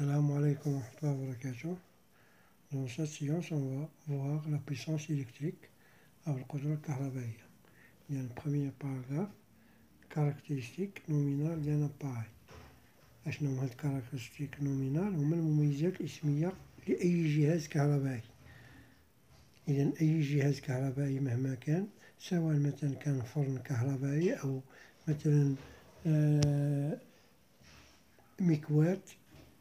Salam alaikum wa rahmatullahi wa barakatuh. Dans cette séance, on va voir la puissance électrique avec le contrôle kahrabaïa. Il y a le premier paragraphe, caractéristiques nominales d'un appareil. أشنو هاد الكاركترستيك نومينال هما المميزات الاسمية لأي جهاز كهربائي. إذا أي جهاز كهربائي مهما كان، سواء مثلا كان فرن كهربائي أو مثلا مكواة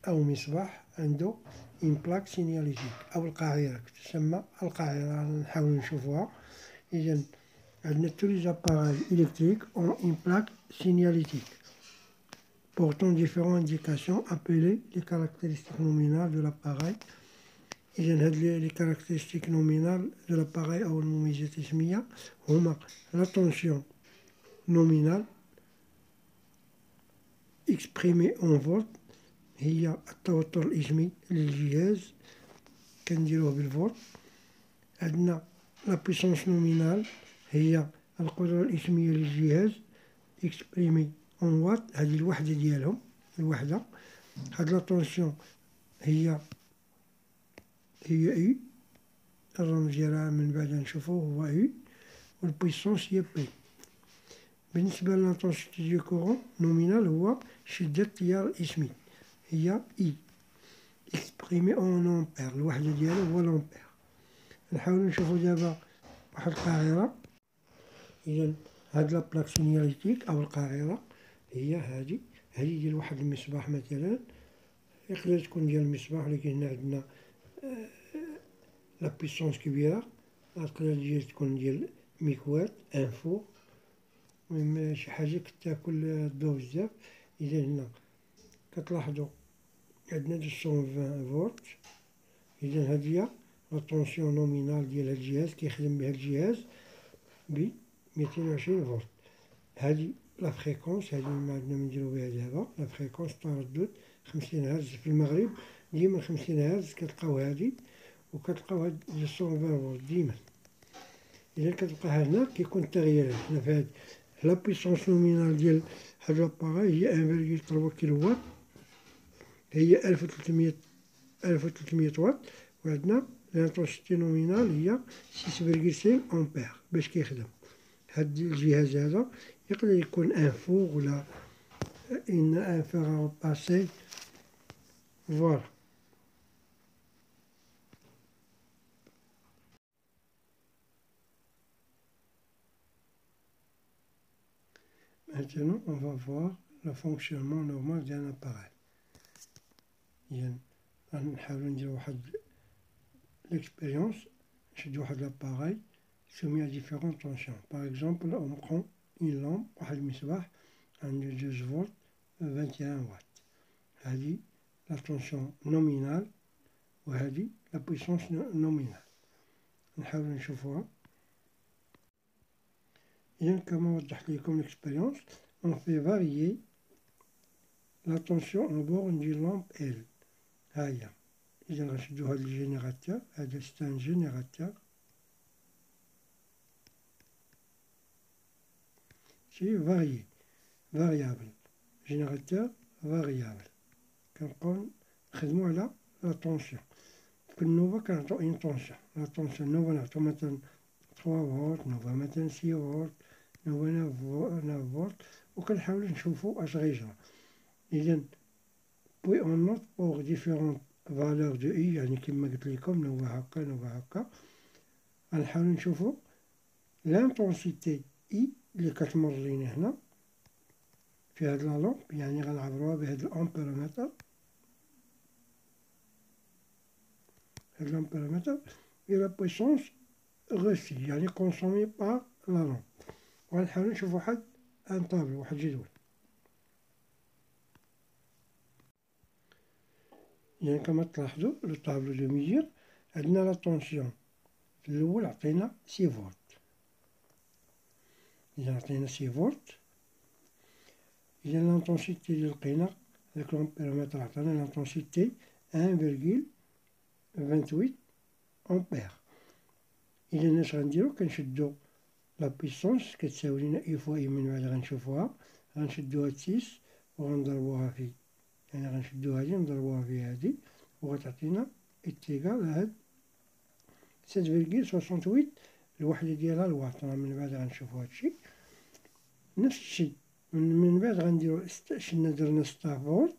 أو مصباح عنده إن بلاك سينياليتيك أو القاعرة تسمى القاعرة نحاول نشوفوها. إذا عندنا tous les appareils électriques ont une plaque signalétique portant différentes indications appelées les caractéristiques nominales de l'appareil. إذا هاد les caractéristiques nominales de l'appareil أو المميزات الاسمية هما la tension nominale exprimée en volts، هي التوتر الإجمي للجهاز كنديروه بالفولت. عندنا لا بويسونس نومينال هي القدرة الإسمية للجهاز اكسبريمي اون وات، هذه الوحدة ديالهم الوحدة. هاد لا طونسيون هي اي، الرمز ديالها من بعد نشوفوه هو اي، والبويسونس هي بي. بالنسبة للانتونسيتي دو كورون نومينال هو شدة التيار الإسمي هي اي اكسبريمي اون امبير، الوحدة ديالو هو لامبير. نحاولو نشوفو دابا واحد القاعرة. إذا هاد لا بلاك سينياليتيك أو القاعرة هي هادي ديال واحد المصباح مثلا، يقدر تكون ديال المصباح، ولكن هنا عندنا لا بويسونس كبيرة، تقدر تكون ديال مكواة ان فور، المهم شي حاجة كتاكل الضو بزاف. إذا هنا كتلاحظو عندنا 220 فولت. إذا هادي هي لا طونسيون نومينال ديال هاد الجهاز، كيخدم بها الجهاز ب 220 فولت. هادي لا فريكونس، هادي ما عندنا نديرو بها دابا. لا فريكونس التردد 50 هرتز في المغرب، ديما 50 هرتز كتلقاو هادي، وكتلقاو هاد 220 فولت ديما. إذا كتبقى هنا كيكون التغييرات هنا في هاد لا بويسونس نومينال ديال هاد لاباغاي هي 1.3 كيلو وات، هي 1300 واط. وعندنا لانتونسيتي نومينال هي 6.5 امبير باش كيخدم. هاد الجهاز هذا يقدر يكون ان فور ولا ان فيغ باسي. فوالا. Maintenant, on va voir le fonctionnement normal d'un appareil. إذا غنحاولو نديرو واحد l'expérience. نشدو واحد l'appareil soumis à différentes tensions. Par exemple, on prend une lampe, واحد المصباح عنده 12 فولت 21 واtt. هذه la tension nominale وهذه la puissance nominale. نحاولو نشوفوها. إذا كما وضحت لكم l'expérience، on fait varier la tension en borne d'une lampe L. هاهي. إذا غنشدو هاد الجينيراتور، هذا سي ان جينيراتور، سي فاريي فاريابل، جينيراتور فاريابل. كنبقاو نخدمو على لا طونسيون. كل نوفا كنعطو اون طونسيون. لا طونسيون نوفا نعطو مثلا 3 فولت، نوفا مثلا 6 فولت، نوفا 9 فولت، وكنحاولو نشوفو اش غيجرى. إذا بوي اون نوت بوغ ديفيرونت فالور دو اي، يعني كيما قلت لكم نوفا هكا نوفا هكا. غنحاولو نشوفو لانتونسيتي اي اللي كتمر لينا هنا في هاد لا لومب، يعني غنعبروها بهاد الامبيرومتر. هاد الامبيرومتر هي لا بويسونس غوسي، يعني كونسومي بار لا لومب. وغنحاولو نشوفو واحد ان طابلو، واحد جدول. يعني كما تلاحظوا لو طابلو دو ميزير، عندنا لا طونسيون في الأول عطينا 6 فولت. إذا عطينا 6 فولت، إذا لانتونسيتي اللي لقينا هداك لومبيرومتر عطانا لانتونسيتي 1.28 أمبير. إذا اش غنديرو؟ كنشدو لا بويسونس كتساوي لنا إي فوا إي، من بعد غنشوفوها. غنشدو هاد 6 وغنضربوها في يعني غنشدو هادي نضربوها في هادي وغتعطينا اتيكال هاد 7.68 الوحدة ديالها الواط. من بعد غنشوفو هادشي نفس الشي. من بعد غنديرو شنا درنا 6 فولت،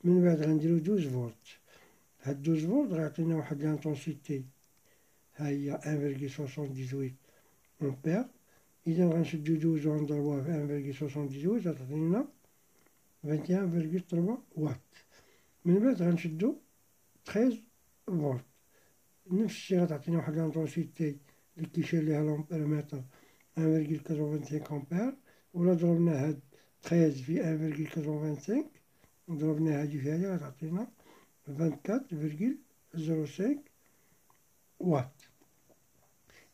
من بعد غنديرو 12 فولت. هاد 12 فولت غيعطينا واحد لانتونسيتي ها هي 1.78 أمبير. إذا غنشدو 12 وغنضربوها في 1.78 غتعطينا 21.3 واط. من بعد غنشدو 13 فولت، نفس الشي غتعطينا واحد لانتونسيتي لي كيشير ليها لومبيرمتر 1.85 أمبير. ولا ضربنا هاد 13 في 1.85 ضربنا هادي في هادي غتعطينا 24.05 واط.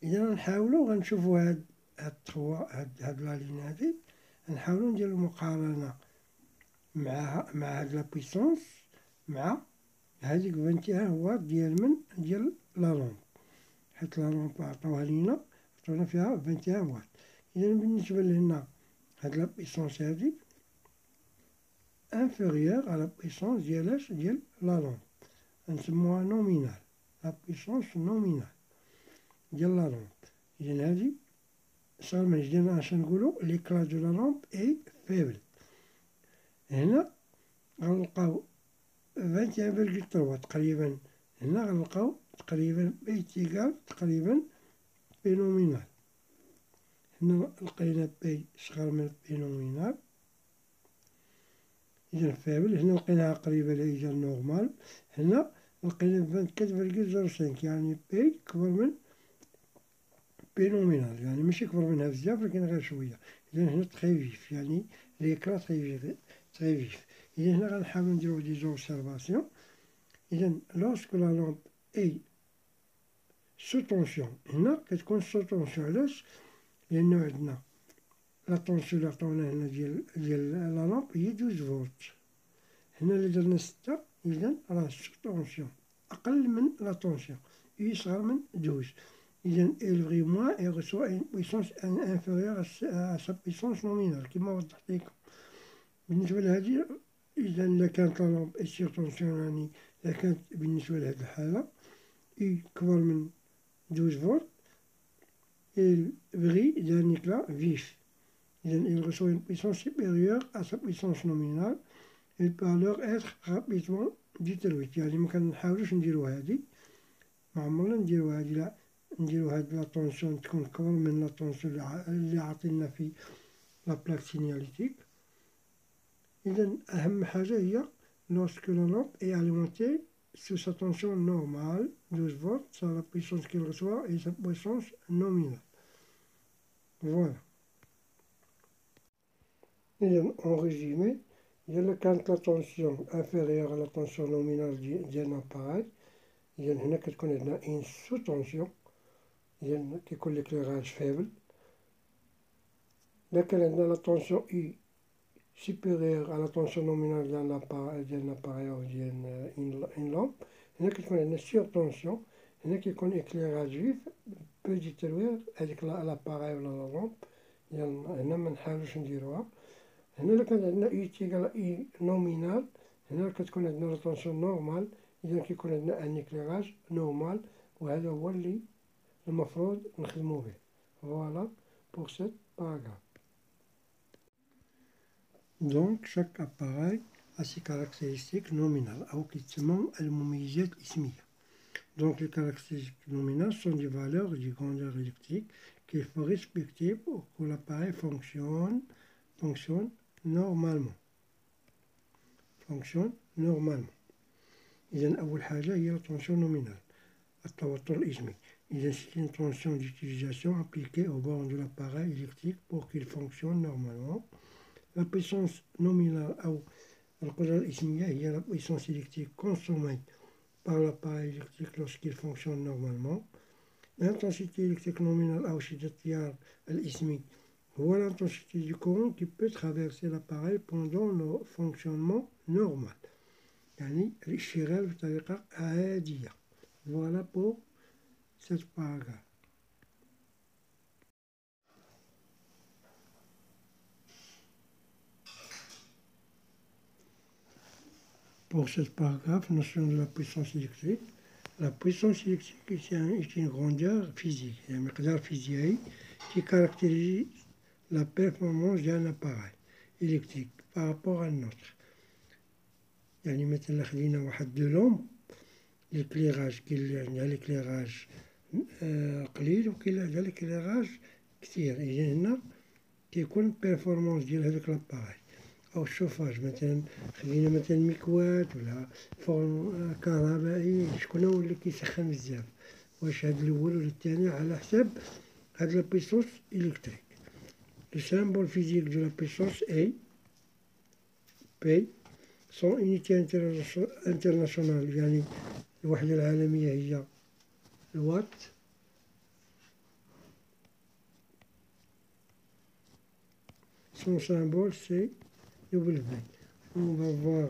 إذا نحاولو غنشوفو هاد لا لين هادي، نحاولو نديرو مقارنة مع هاد لا بويسونس مع هاديك 21 واط ديال لا لومب، حيت لا لومب عطاوها لينا عطاونا فيها 21 واط. إذا بالنسبة لهنا هاد لا بويسونس هادي انفيريور على لا بويسونس ديال لا لومب، نسموها نومينال، لا بويسونس نومينال ديال لا لومب. إذا هادي صار من جديد اش نقولو ليكلا دو لا لومب اي فيبل. هنا غنلقاو 21.3 تقريبا، هنا غنلقاو تقريبا بي تيكال تقريبا بي نومينال. هنا لقينا بي صغر من بي نومينال، إذا فيبل. هنا لقيناها قريبة لإيجال نورمال، هنا لقينا 24.05 يعني بي كبر من بي نومينال، يعني ماشي كبر منها بزاف ولكن غير شوية. إذا هنا تخي فيف، يعني ليكرا تخي فيف. إذا هنا غنحاولو نديرو دي زوبسيرفاسيون. إذا لوسكو لا لومب إي سو طونسيون، هنا كتكون سو طونسيون. علاش؟ لأنو عندنا لا طونسيون لي عطاونا هنا ديال لا لومب هي 12 فولت، هنا اللي درنا 6 إذا راه سو طونسيون أقل من لا طونسيون، إي صغر من 12. إذا إل فغي موان إي غوسوا إن بويسونس انفيريور à sa puissance nominale كيما وضحت ليكم. بالنسبة لهادي إذا إلا كانت لا لومب إي سيغ طونسيون، يعني إلا كانت بالنسبة لهاد الحالة إي كبر من 12 فولت إل فغي دانيكلا فيف. إذا إل غوسوا إن بويسونس سوبيريور à sa puissance nominale il peut alors être rapidement détruite. يعني مكنحاولوش نديرو هادي، معمرنا نديرو هادي، لا نديرو هاد لا طونسيون تكون كبر من لا طونسيون اللي عاطينا في لا بلاك سينياليتيك. إذا أهم حاجة هي لوسكو لا لومب إي أليمونتي sous sa tension normale 12 volts, c'est la puissance qu'il reçoit et sa puissance nominale. Voilà. إذا en résumé إذا كانت لا طونسيون inférieure à la tension nominale ديال l'appareil، إذا هنا كتكون عندنا إن سو طونسيون، إذا كيكون ليكليراج فيبل. إذا كان عندنا لا طونسيون إي supérieure à la tension nominale ديال l'appareil أو ديال إن لومب، هنا كتكون عندنا سيغ طونسيون، هنا كيكون إكليراج فيف بو ديتروير هاديك لاباراي ولا لا لومب. هنا منحاولوش نديروها. هنا إلا كان عندنا إي تيكال إي نومينال، هنا كتكون عندنا لا طونسيون نورمال، إذا كيكون عندنا أن إكليراج نورمال، وهذا هو اللي المفروض نخدمو به. فوالا بوغ سيت باراغراف. Donc chaque appareil a ses caractéristiques nominales أو كيتسموا المميزات الإسمية. Donc les caractéristiques nominales sont des valeurs de grandeur électrique qu'il faut respecter pour que l'appareil fonctionne normalement. إذا أول حاجة هي la tension nominale، التوتر الإسمي. إذا c'est une tension d'utilisation appliquée au bord de l'appareil électrique pour qu'il fonctionne normalement. La puissance nominale أو القدرة الإسمية هي la puissance électrique consommée par l'appareil électrique lorsqu'il fonctionne normalement. L'intensité électrique nominale أو شدة التيار الإسمي هو l'intensité du courant qui peut traverser l'appareil pendant le fonctionnement normal، يعني الاشتغال بطريقة عادية. Voilà pour cette paragraphe. pour ce paragraphe, notion de la puissance électrique. La puissance électrique est une grandeur physique, un مقدار فيزيائي qui caractérise la performance d'un appareil électrique par rapport à un autre. يعني مثلا خلينا واحد دو لومب l'éclairage عندها l'éclairage قليل وكاين عندها l'éclairage كثير. إذا هنا كيكون performance ديال هذاك لاباراي. أو الشوفاج مثلا خلينا مثلا مكواة ولا فرن كهربائي، شكون هو اللي كيسخن بزاف؟ واش هاد الأول ولا الثاني؟ على حساب هاد لا بيسونس إلكتريك. Le symbole physique de la puissance est P. Son unité internationale يعني الوحدة العالمية هي الوات. Son symbole c'est W. On va voir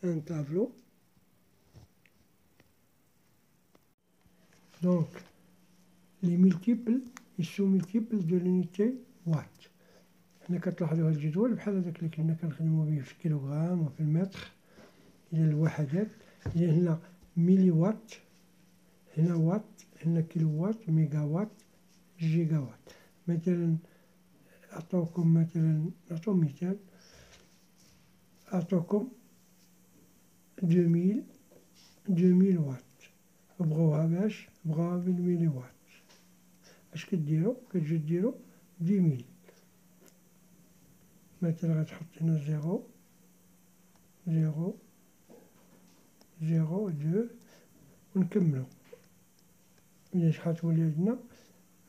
un tableau. Donc, les multiples, ils sont multiples de l'unité watt. هنا كتلاحظوا هاد الجدول بحال هذاك اللي كنا كنخدمو به في الكيلوغرام وفي المتر إلى الوحدات. إذا هنا ميلي وات، هنا وات، هنا كيلو وات، ميجا وات، جيجا وات. مثلا أعطوكم مثلا، نعطو مثال، أعطوكم 2000 وات، بغوها باش بغوها بالميلي وات. اش كديرو؟ كتجيو ديرو 10000. مثلا غتحط هنا 0 0 0 2 ونكملو. إذا شحال تولي عندنا؟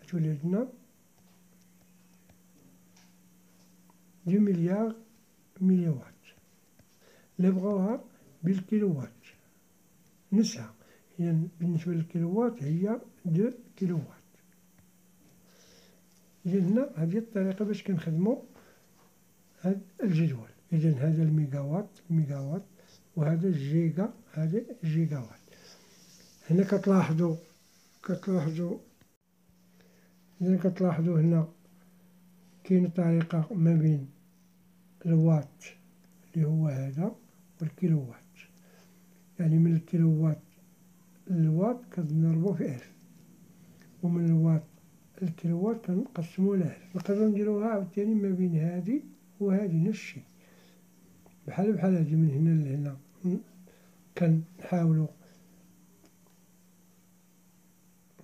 تولي عندنا 2 مليار ميلي وات. اللي بغاوها بالكيلو وات نسعة. إذا بالنسبة للكيلو وات هي 2 كيلو وات. إذا هنا هذه الطريقة باش كنخدمو هاد الجدول. إذا هذا الميجا وات وهذا الجيجا، هذا جيجا وات. هنا كتلاحظوا هنا كاين طريقة ما بين الوات اللي هو هذا والكيلو وات. يعني من الكيلو وات للوات كنضربو في 1000، ومن الوات الكيلو وات كنقسمو على 1000. نقدرو نديروها عاوتاني ما بين هادي وهادي نفس الشي، بحال هادي من هنا لهنا. كنحاولو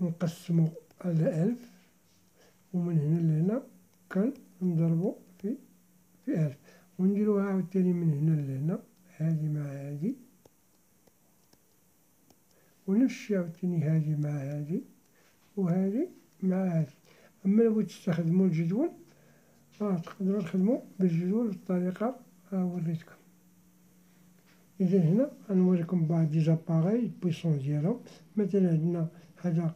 نقسمو على 1000، ومن هنا لهنا كنضربو في 1000، ونديروها عاوتاني من هنا لهنا، هادي مع هادي، ونفس الشي عاوتاني هادي مع هادي وهادي مع هادي. أما لو بغيت تستخدمو الجدول تقدرو تخدمو بالجدول بالطريقة وريتكم. إذا هنا غنوريكم بعض دي زاباغاي البويسونس ديالهم. مثلا عندنا هذا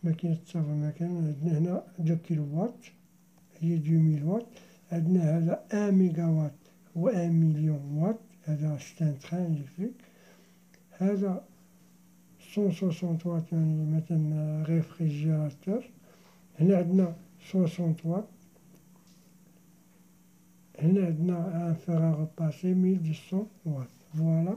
ماكينة التصفر، عندنا هنا 2 كيلو وات هي 2000 وات. عندنا هذا 1 ميجا وات هو 1 مليون وات، هذا ستان تخان إلكتريك. هذا 160 وات يعني مثلا ريفريجيراتور. هنا عندنا 60 وات. هنا عندنا ان فير ا ريباسي 1200 وات. فوالا.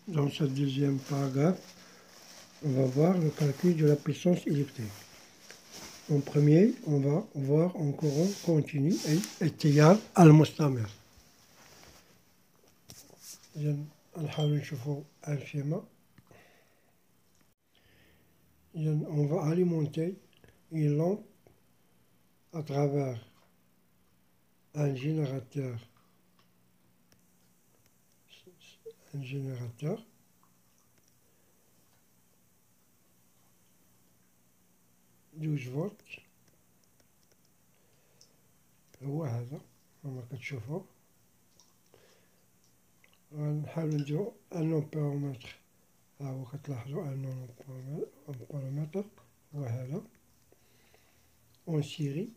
Dans ce deuxième paragraphe, on va voir le calcul de la puissance électrique. En premier, on va voir un courant continu et التيار المستمر. إذا نحاول نشوفو السكيما. إذا on va alimenter une lampe à travers un générateur. Un générateur. دوز فولت هو هذا كما كتشوفو. غنحاولو نديرو ان امبيرومتر، ها هو كتلاحظو ان امبيرومتر هو هذا اون سيري.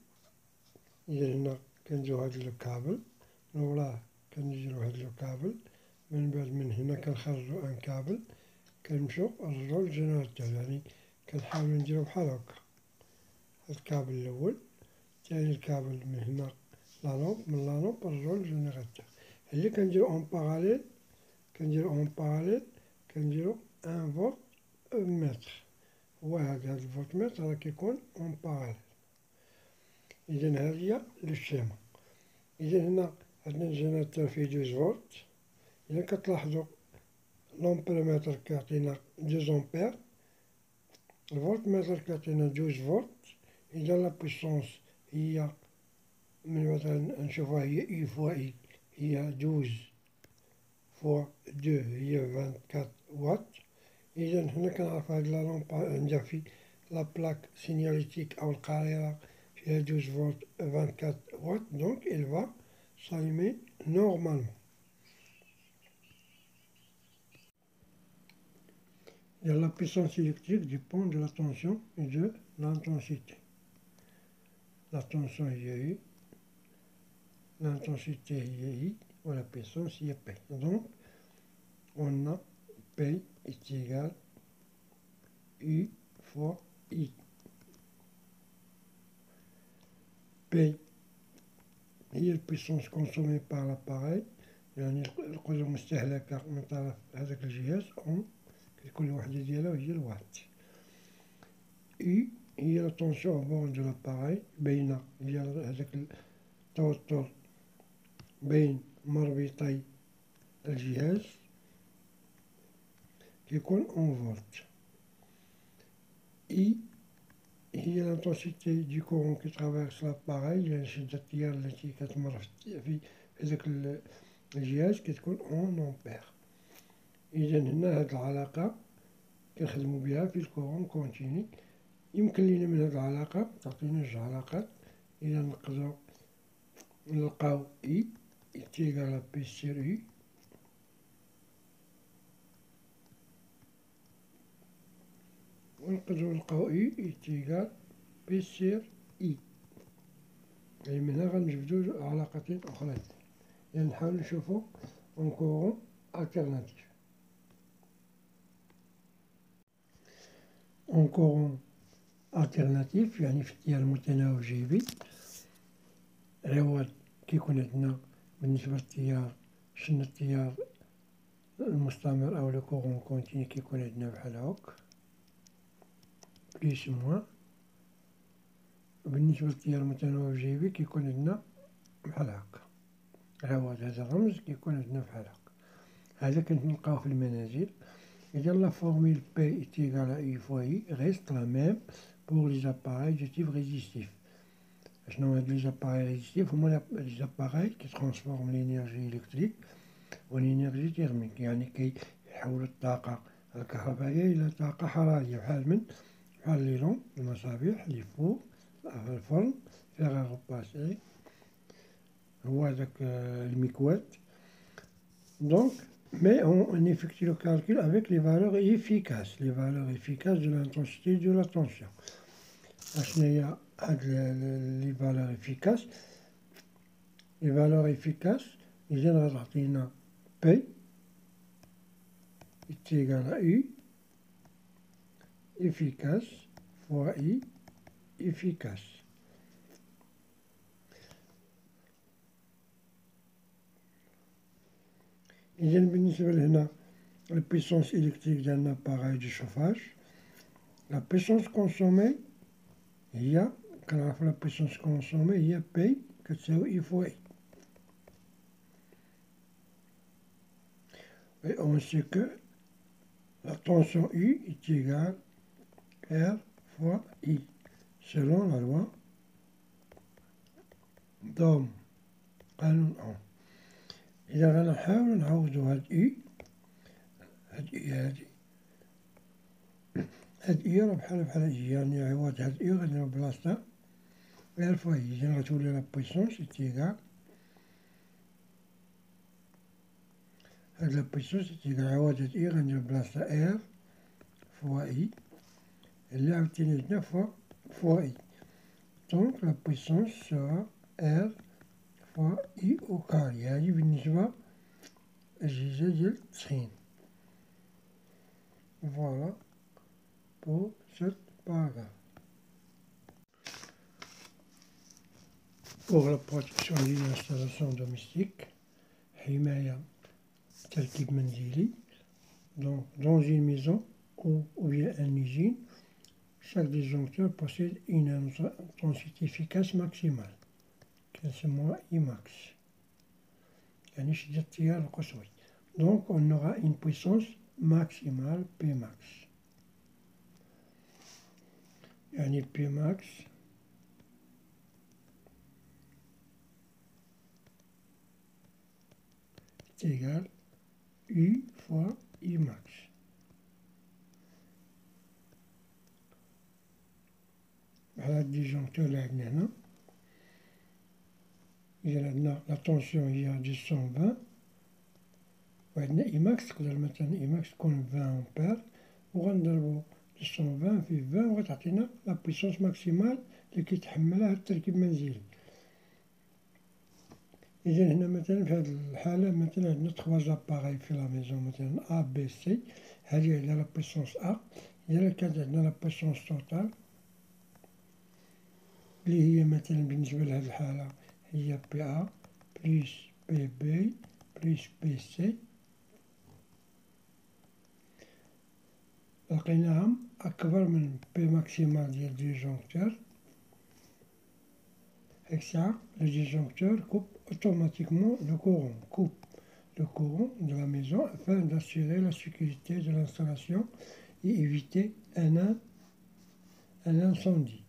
إذا هنا كنديرو هاد الكابل، من وراه كنديرو هاد الكابل، من بعد من هنا كنخرجو ان كابل كنمشيو نرجعو للجينيراتور. يعني كنحاولو نديرو بحال هكا. الكابل الأول، تاني الكابل من هنا لالومب، من لالومب نرجعو للجينيراتور. اللي كنديرو اون باراليل، كنديرو ان فولت متر، هو هاد الفولت متر راه كيكون اون باراليل. إذا هادي هي السكيما. إذا هنا عندنا الجينيراتور فيه 12 فولت، إذا كتلاحظو لومبيرمتر كيعطينا 2 أمبير، الفولت متر كيعطينا 12 فولت. إذا لا بويسونس هي من مثلا نشوفها هي إي فوا إي، هي 12 فوا 2 هي 24 واط. إذا هنا كنعرفو هاد لا لومب عندها في لا بلاك سينياليتيك أو القريرة فيها 12 فولت 24 واط، دونك إل فا s'allumer normalement. Et la puissance électrique dépend de la tension et de l'intensité. La tension est I, l'intensité est I, ou la puissance est P. Donc, on a P est égal U fois I. P هي البيسونس كونسومي بار لاباراي، يعني القدرة المستهلكة من طرف هذاك الجهاز أون كل وحدة ديالها هي الوات. U هي لا طونسيون بون دو لاباراي، بين هي هذاك التوتر بين مربطي الجهاز كيكون اون فولت. I هي لانتونسيتي دو كورون كي ترافيرس لاباراي، يعني شدة التيار التي كتمر في هذاك الجهاز كتكون اون امبير. إذا هنا هاد العلاقة كنخدمو بها في الكورون كونتيني. يمكن لينا من هاد العلاقة تعطينا جوج علاقات. إذا نقدرو نلقاو إي إتيغال بي سير إي، ونقدرو نلقاو إي إتيغال بي سير إي. يعني من هنا غنجبدو علاقتين أخرين. يعني نحاول نشوفو أون كورون ألتيرناتيف. أون كورون ألتيرناتيف يعني في التيار المتناوب جيبي، العوض كيكون عندنا بالنسبة للتيار شن التيار المستمر أو لو كورون كونتيني كيكون عندنا بحال هاك بليس موان. بالنسبة للتيار المتناوب جيبي كيكون عندنا بحال هاكا، العوض هذا الرمز كيكون عندنا بحال هاكا. هذا كنلقاوه في المنازل. إذا لا فورمule P est égale à U fois I reste la même pour les appareils de type résistif. شنو هاد لي زاباراي ريزيستيف؟ هما لي زاباراي كي ترانسفورم لينيرجي إلكتريك ونينيرجي تيرميك، يعني كيحولو الطاقة الكهربائية إلى طاقة حرارية، بحال لي لومب، المصابيح، لي فور، الفرن، فيغ غوباسي، هو هداك المكواة. دونك mais on effectue le calcul avec les valeurs efficaces de l'intensité de la tension. أشنو هي هاد لي valeurs efficaces؟ les valeurs efficaces إذا غتعطينا P est égal à U efficace fois I efficace. إذا بالنسبة لهنا البيسونس إلكتريك ديال لاباراي دو شوفاج، لا بيسونس كونسومي هي كنعرفو لا بيسونس كونسومي هي بي كتساوي إي فوا إي. Et on sait que la tension U est égale R fois I, selon la loi d'Ohm، قانون أوم. إذا غنحاولو نعوضو هاد إي، هادي راه بحال هادي، يعني عوض هاد إي غنديرو بلاصتها R fois I. إذا غتولي لا بويسونس est égale، هاد لا بويسونس est égale عوض هاد إي غنديرو بلاصتها R fois I اللي عاوتاني عندنا fois I. Donc la puissance sera R fois I au carré. هذه بالنسبة للأجهزة ديال التسخين. Voilà pour cette paragraphe. pour la protection d'une installation domestique, حماية تركيب منزلي. Donc, dans une maison ou bien un usine, chaque disjoncteur possède une intensité efficace maximale كنسموها Imax يعني شدة التيار القصوي. Donc on aura une puissance maximale Pmax يعني Pmax est égal U fois Imax. هذا الديجونكتور اللي عندنا هنا إذا عندنا لا طونسيون هي 220 وعندنا إيماكس تقدر مثلا إيماكس تكون 20 أمبير وغنضربو 220 في 20 وغتعطينا لا بويسونس ماكسيمال اللي كيتحملها هاد التركيب المنزلي. إذا هنا مثلا في هاد الحالة مثلا عندنا 3 زاباغاي في لا ميزون مثلا أ بي سي، هادي على لا بويسونس أ. إذا كانت عندنا لا بويسونس توتال اللي هي مثلا بالنسبة لهاد الحالة هي بي أ بليس بي بي بليس بي سي، لقيناهم أكبر من بي ماكسيمال ديال الديجونكتور. هاك الساعة le disjoncteur coupe automatiquement le courant de la maison afin d'assurer la sécurité de l'installation et éviter un incendie.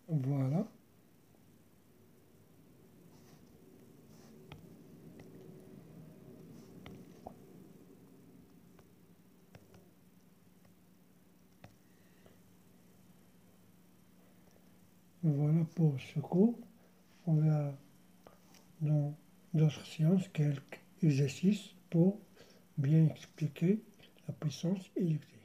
Voilà. Voilà pour ce cours. On verra dans d'autres séances quelques exercices pour bien expliquer la puissance électrique.